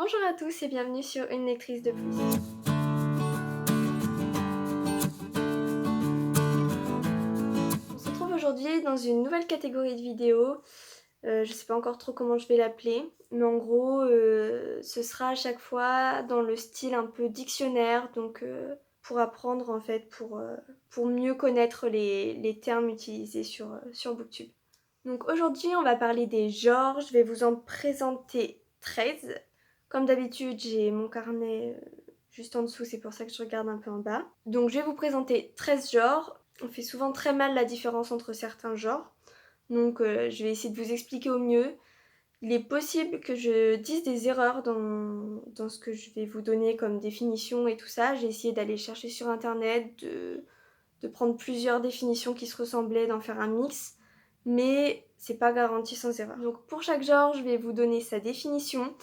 Bonjour à tous et bienvenue sur Une lectrice de plus. On se retrouve aujourd'hui dans une nouvelle catégorie de vidéos. Je sais pas encore trop comment je vais l'appeler, mais en gros, ce sera à chaque fois dans le style un peu dictionnaire, donc pour apprendre en fait, pour mieux connaître les termes utilisés sur Booktube. Donc aujourd'hui, on va parler des genres. Je vais vous en présenter 13. Comme d'habitude, j'ai mon carnet juste en dessous, c'est pour ça que je regarde un peu en bas. Donc je vais vous présenter 13 genres. On fait souvent très mal la différence entre certains genres. Donc je vais essayer de vous expliquer au mieux. Il est possible que je dise des erreurs dans ce que je vais vous donner comme définition et tout ça. J'ai essayé d'aller chercher sur internet, de prendre plusieurs définitions qui se ressemblaient, d'en faire un mix. Mais c'est pas garanti sans erreur. Donc pour chaque genre, je vais vous donner sa définition,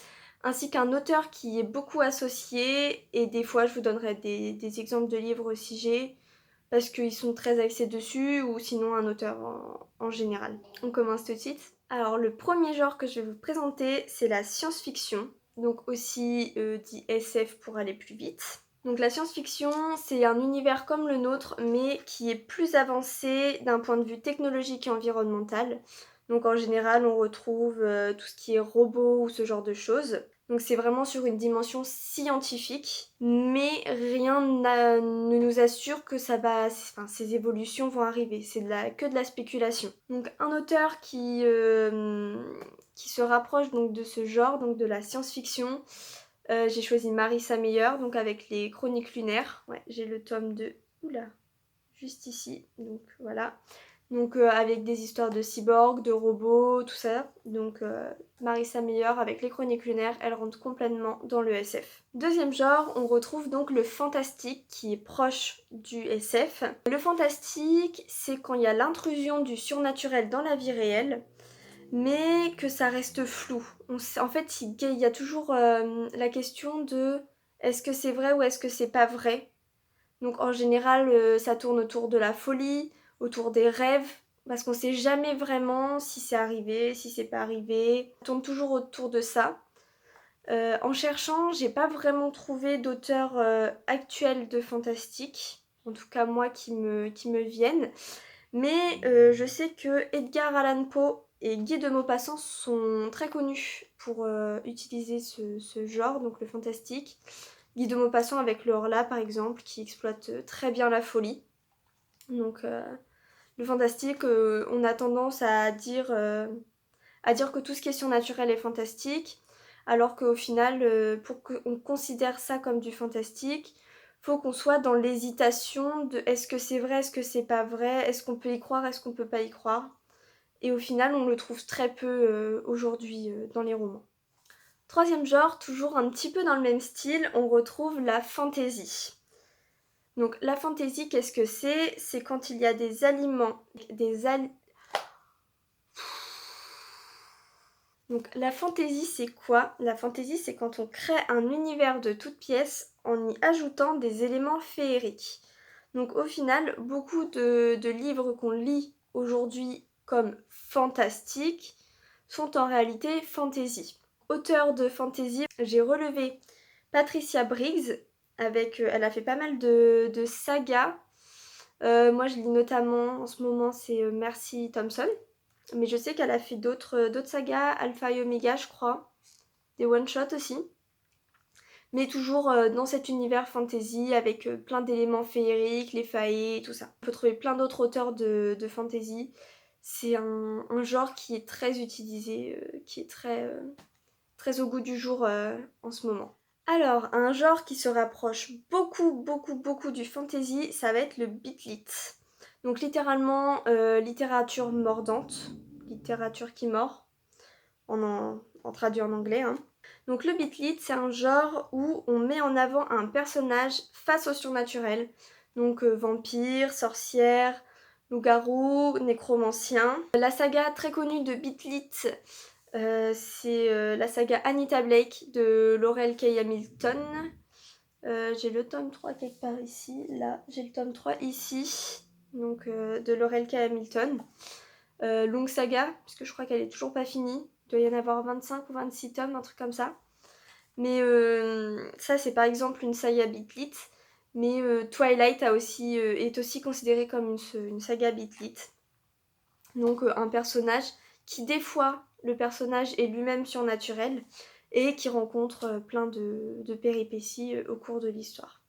ainsi qu'un auteur qui est beaucoup associé, et des fois je vous donnerai des exemples de livres si j'ai, parce qu'ils sont très axés dessus, ou sinon un auteur en général. On commence tout de suite. Alors le premier genre que je vais vous présenter, c'est la science-fiction, donc aussi dit SF pour aller plus vite. Donc la science-fiction, c'est un univers comme le nôtre, mais qui est plus avancé d'un point de vue technologique et environnemental. Donc en général, on retrouve tout ce qui est robots ou ce genre de choses. Donc c'est vraiment sur une dimension scientifique, mais rien ne nous assure que ces évolutions vont arriver. C'est que de la spéculation. Donc un auteur qui se rapproche donc de ce genre, donc de la science-fiction, j'ai choisi Marissa Meyer, donc avec les Chroniques lunaires. Ouais, j'ai le tome 2. Oula, juste ici. Donc voilà. Donc avec des histoires de cyborgs, de robots, tout ça. Donc Marissa Meyer avec les Chroniques lunaires, elle rentre complètement dans le SF. Deuxième genre, on retrouve donc le fantastique qui est proche du SF. Le fantastique, c'est quand il y a l'intrusion du surnaturel dans la vie réelle, mais que ça reste flou. En fait, il y a toujours la question de est-ce que c'est vrai ou est-ce que c'est pas vrai. Donc en général, ça tourne autour de la folie, autour des rêves, parce qu'on sait jamais vraiment si c'est arrivé, si c'est pas arrivé. Ça tourne toujours autour de ça. En cherchant, j'ai pas vraiment trouvé d'auteurs actuels de fantastique, en tout cas moi qui me viennent. Mais je sais que Edgar Allan Poe et Guy de Maupassant sont très connus pour utiliser ce genre, donc le fantastique. Guy de Maupassant avec le Horla par exemple, qui exploite très bien la folie. Donc le fantastique, on a tendance à dire que tout ce qui est surnaturel est fantastique, alors qu'au final, pour qu'on considère ça comme du fantastique, faut qu'on soit dans l'hésitation de est-ce que c'est vrai, est-ce que c'est pas vrai, est-ce qu'on peut y croire, est-ce qu'on peut pas y croire. Et au final, on le trouve très peu aujourd'hui dans les romans. Troisième genre, toujours un petit peu dans le même style, on retrouve la fantasy. Donc la fantasy, qu'est-ce que c'est? C'est quand il y a des aliments, Donc la fantaisie c'est quoi? La fantaisie c'est quand on crée un univers de toutes pièces en y ajoutant des éléments féeriques. Donc au final, beaucoup de livres qu'on lit aujourd'hui comme fantastiques sont en réalité fantasy. Auteur de fantasy, j'ai relevé Patricia Briggs, elle a fait pas mal de sagas. Moi je lis notamment en ce moment c'est Mercy Thompson. Mais je sais qu'elle a fait d'autres sagas, Alpha et Omega, je crois. Des one-shots aussi. Mais toujours dans cet univers fantasy avec plein d'éléments féeriques, les faées et tout ça. On peut trouver plein d'autres auteurs de fantasy. C'est un genre qui est très utilisé, qui est très au goût du jour en ce moment. Alors, un genre qui se rapproche beaucoup du fantasy, ça va être le beat lit. Donc littéralement, littérature mordante, littérature qui mord, en traduit en anglais. Hein. Donc le beat lit, c'est un genre où on met en avant un personnage face au surnaturel. Donc vampire, sorcière, loup-garou, nécromancien. La saga très connue de beat lit, c'est la saga Anita Blake de Laurel K. Hamilton. J'ai le tome 3 quelque part ici. Là, j'ai le tome 3 ici. Donc de Laurel K. Hamilton. Longue saga, puisque je crois qu'elle est toujours pas finie. Il doit y en avoir 25 ou 26 tomes, un truc comme ça. Mais ça c'est par exemple une saga Beat-Lit. Mais Twilight est aussi considéré comme une saga Beat-Lit. Donc un personnage qui des fois, le personnage est lui-même surnaturel et qui rencontre plein de péripéties au cours de l'histoire.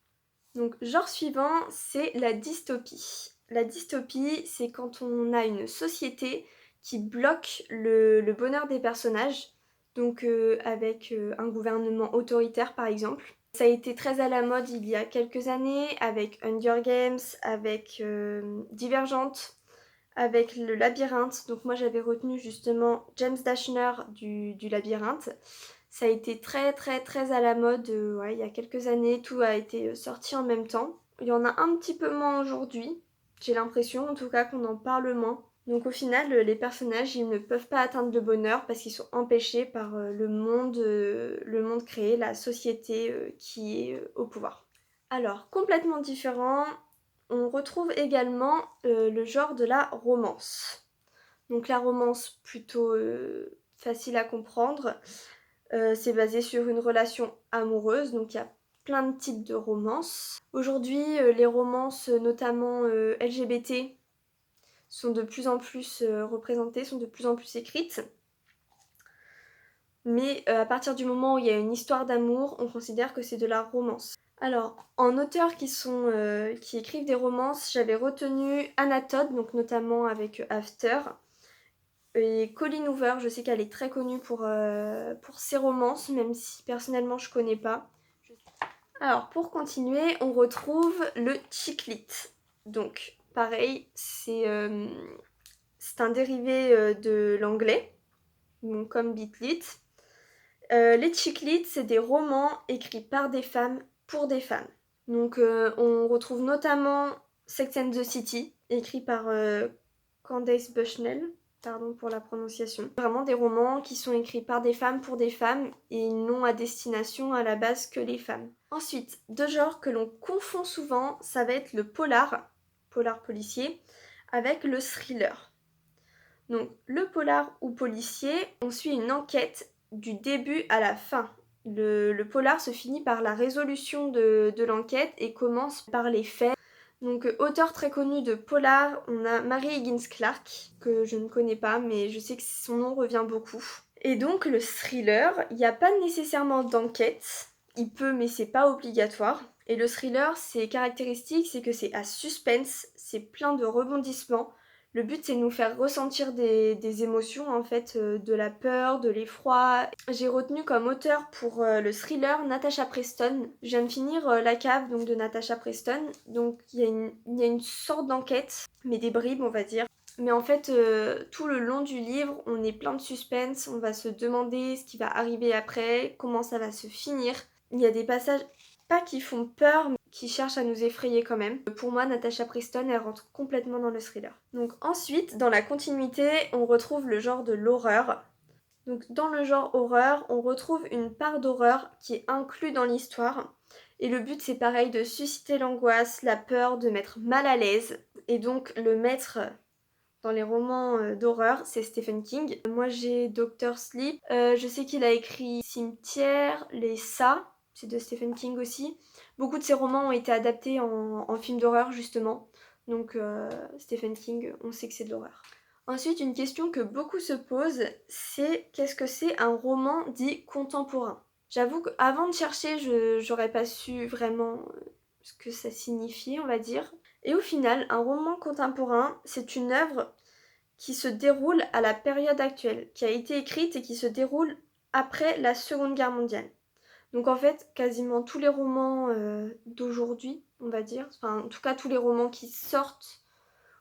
Donc genre suivant, c'est la dystopie. La dystopie, c'est quand on a une société qui bloque le bonheur des personnages, donc avec un gouvernement autoritaire par exemple. Ça a été très à la mode il y a quelques années avec Hunger Games, avec Divergente, avec le labyrinthe. Donc moi j'avais retenu justement James Dashner du labyrinthe. Ça a été très très très à la mode ouais, il y a quelques années, tout a été sorti en même temps. Il y en a un petit peu moins aujourd'hui, j'ai l'impression en tout cas qu'on en parle moins. Donc au final, les personnages, ils ne peuvent pas atteindre le bonheur parce qu'ils sont empêchés par le monde créé, la société qui est au pouvoir. Alors, complètement différent, on retrouve également le genre de la romance. Donc la romance plutôt facile à comprendre. C'est basé sur une relation amoureuse, donc il y a plein de types de romances. Aujourd'hui, les romances, notamment LGBT, sont de plus en plus représentées, sont de plus en plus écrites. Mais à partir du moment où il y a une histoire d'amour, on considère que c'est de la romance. Alors, en auteurs qui écrivent des romances, j'avais retenu Anna Todd, donc notamment avec After. Et Colleen Hoover, je sais qu'elle est très connue pour ses romances, même si personnellement je connais pas. Alors pour continuer, on retrouve le chick lit. Donc pareil, c'est un dérivé de l'anglais, donc comme beat lit. Les chick lit, c'est des romans écrits par des femmes pour des femmes. Donc on retrouve notamment Sex and the City, écrit par Candace Bushnell. Pardon pour la prononciation. Vraiment des romans qui sont écrits par des femmes pour des femmes et non à destination à la base que les femmes. Ensuite, deux genres que l'on confond souvent, ça va être le polar policier, avec le thriller. Donc le polar ou policier, on suit une enquête du début à la fin. Le polar se finit par la résolution de l'enquête et commence par les faits. Donc auteur très connu de polar, on a Mary Higgins Clark, que je ne connais pas, mais je sais que son nom revient beaucoup. Et donc le thriller, il n'y a pas nécessairement d'enquête, il peut mais c'est pas obligatoire. Et le thriller, c'est caractéristique, c'est que c'est à suspense, c'est plein de rebondissements. Le but c'est de nous faire ressentir des émotions en fait, de la peur, de l'effroi. J'ai retenu comme auteur pour le thriller Natasha Preston. Je viens de finir La Cave donc de Natasha Preston. Donc il y a une sorte d'enquête, mais des bribes on va dire. Mais en fait tout le long du livre on est plein de suspense, on va se demander ce qui va arriver après, comment ça va se finir. Il y a des passages pas qui font peur, mais qui cherchent à nous effrayer quand même. Pour moi, Natasha Preston, elle rentre complètement dans le thriller. Donc ensuite, dans la continuité, on retrouve le genre de l'horreur. Donc dans le genre horreur, on retrouve une part d'horreur qui est inclue dans l'histoire. Et le but, c'est pareil, de susciter l'angoisse, la peur, de mettre mal à l'aise. Et donc le maître dans les romans d'horreur, c'est Stephen King. Moi, j'ai Dr. Sleep. Je sais qu'il a écrit Cimetière, Les Ça, c'est de Stephen King aussi. Beaucoup de ses romans ont été adaptés en films d'horreur, justement. Donc, Stephen King, on sait que c'est de l'horreur. Ensuite, une question que beaucoup se posent, c'est qu'est-ce que c'est un roman dit contemporain? J'avoue qu'avant de chercher, j'aurais pas su vraiment ce que ça signifiait, on va dire. Et au final, un roman contemporain, c'est une œuvre qui se déroule à la période actuelle, qui a été écrite et qui se déroule après la Seconde Guerre mondiale. Donc en fait, quasiment tous les romans d'aujourd'hui, on va dire, enfin en tout cas tous les romans qui sortent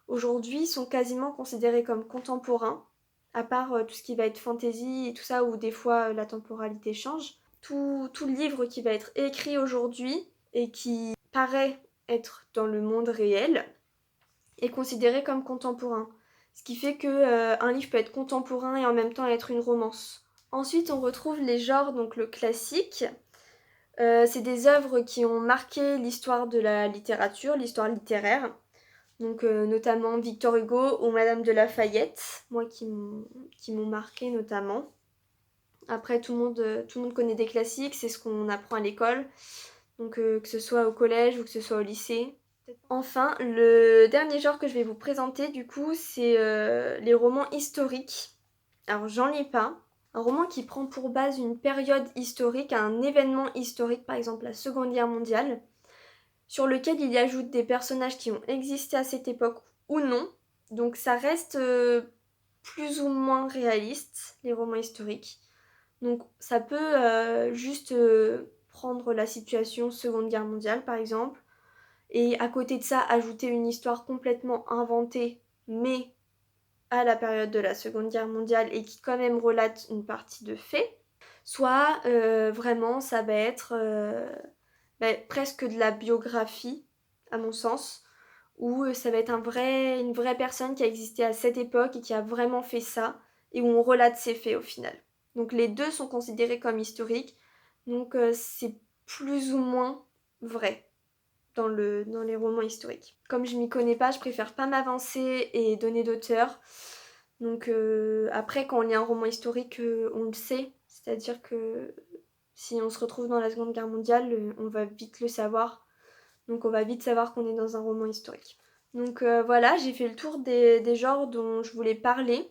aujourd'hui sont quasiment considérés comme contemporains, à part tout ce qui va être fantasy et tout ça, où des fois la temporalité change. Tout livre qui va être écrit aujourd'hui et qui paraît être dans le monde réel est considéré comme contemporain. Ce qui fait que un livre peut être contemporain et en même temps être une romance. Ensuite, on retrouve les genres, donc le classique. C'est des œuvres qui ont marqué l'histoire de la littérature, l'histoire littéraire. Donc notamment Victor Hugo ou Madame de Lafayette, moi qui m'ont marqué notamment. Après tout le monde connaît des classiques, c'est ce qu'on apprend à l'école, donc que ce soit au collège ou que ce soit au lycée. Enfin, le dernier genre que je vais vous présenter du coup, c'est les romans historiques. Alors j'en lis pas. Un roman qui prend pour base une période historique, un événement historique, par exemple la Seconde Guerre mondiale, sur lequel il y ajoute des personnages qui ont existé à cette époque ou non. Donc ça reste plus ou moins réaliste, les romans historiques. Donc ça peut juste prendre la situation Seconde Guerre mondiale par exemple, et à côté de ça ajouter une histoire complètement inventée, mais à la période de la Seconde Guerre mondiale et qui quand même relate une partie de faits. Soit vraiment ça va être presque de la biographie, à mon sens, où ça va être une vraie personne qui a existé à cette époque et qui a vraiment fait ça, et où on relate ses faits au final. Donc les deux sont considérés comme historiques, donc c'est plus ou moins vrai dans les romans historiques. Comme je m'y connais pas, je préfère pas m'avancer et donner d'auteur. Donc après, quand on lit un roman historique, on le sait, c'est-à-dire que si on se retrouve dans la Seconde Guerre mondiale, on va vite le savoir. Donc on va vite savoir qu'on est dans un roman historique. Donc voilà, j'ai fait le tour des genres dont je voulais parler.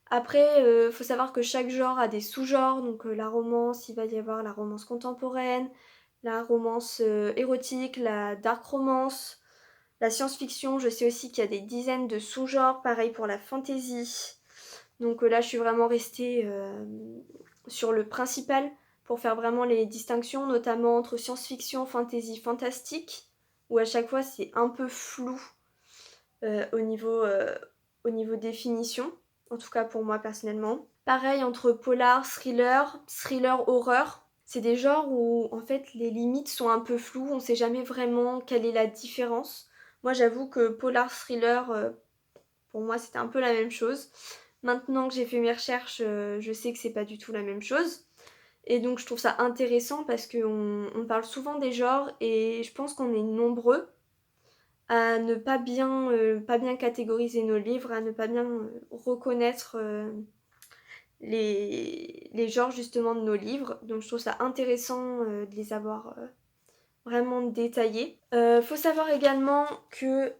Après, faut savoir que chaque genre a des sous-genres. Donc la romance, il va y avoir la romance contemporaine, la romance érotique, la dark romance, la science-fiction. Je sais aussi qu'il y a des dizaines de sous-genres. Pareil pour la fantasy. Donc là, je suis vraiment restée sur le principal pour faire vraiment les distinctions, notamment entre science-fiction, fantasy, fantastique, où à chaque fois c'est un peu flou euh, au, niveau, euh, au niveau définition, en tout cas pour moi personnellement. Pareil entre polar, thriller, thriller, horreur. C'est des genres où en fait les limites sont un peu floues, on sait jamais vraiment quelle est la différence. Moi j'avoue que polar, thriller, pour moi c'était un peu la même chose. Maintenant que j'ai fait mes recherches, je sais que c'est pas du tout la même chose. Et donc je trouve ça intéressant parce qu'on parle souvent des genres et je pense qu'on est nombreux à ne pas bien catégoriser nos livres, à ne pas bien reconnaître les genres justement de nos livres. Donc je trouve ça intéressant de les avoir vraiment détaillés. Faut savoir également que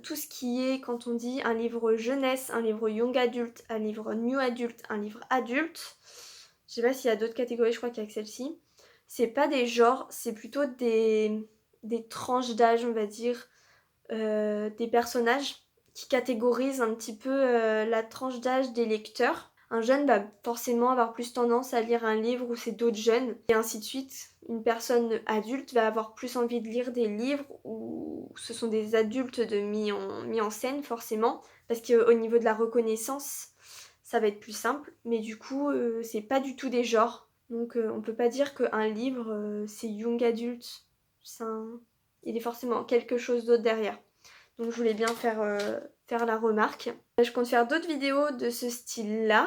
tout ce qui est, quand on dit un livre jeunesse, un livre young adulte, un livre new adulte, un livre adulte, je sais pas s'il y a d'autres catégories, je crois qu'il y a que celle-ci, c'est pas des genres, c'est plutôt des tranches d'âge, on va dire, des personnages qui catégorisent un petit peu la tranche d'âge des lecteurs. Un jeune va forcément avoir plus tendance à lire un livre où c'est d'autres jeunes, et ainsi de suite. Une personne adulte va avoir plus envie de lire des livres où ce sont des adultes mis en scène, forcément, parce qu'au niveau de la reconnaissance, ça va être plus simple, mais du coup, c'est pas du tout des genres. Donc, on peut pas dire qu'un livre, c'est young adulte. Il est forcément quelque chose d'autre derrière. Donc je voulais bien faire la remarque. Je compte faire d'autres vidéos de ce style-là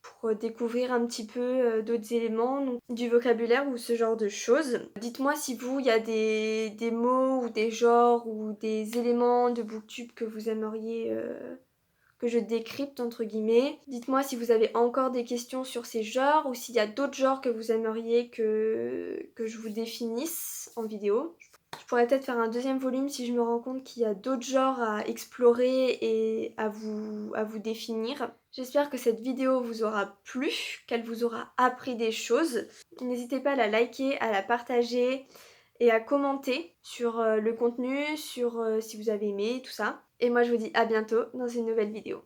pour découvrir un petit peu d'autres éléments, donc, du vocabulaire ou ce genre de choses. Dites-moi si vous, il y a des mots ou des genres ou des éléments de booktube que vous aimeriez que je décrypte entre guillemets. Dites-moi si vous avez encore des questions sur ces genres ou s'il y a d'autres genres que vous aimeriez que je vous définisse en vidéo. Je pourrais peut-être faire un deuxième volume si je me rends compte qu'il y a d'autres genres à explorer et à vous définir. J'espère que cette vidéo vous aura plu, qu'elle vous aura appris des choses. N'hésitez pas à la liker, à la partager et à commenter sur le contenu, sur si vous avez aimé, tout ça. Et moi je vous dis à bientôt dans une nouvelle vidéo.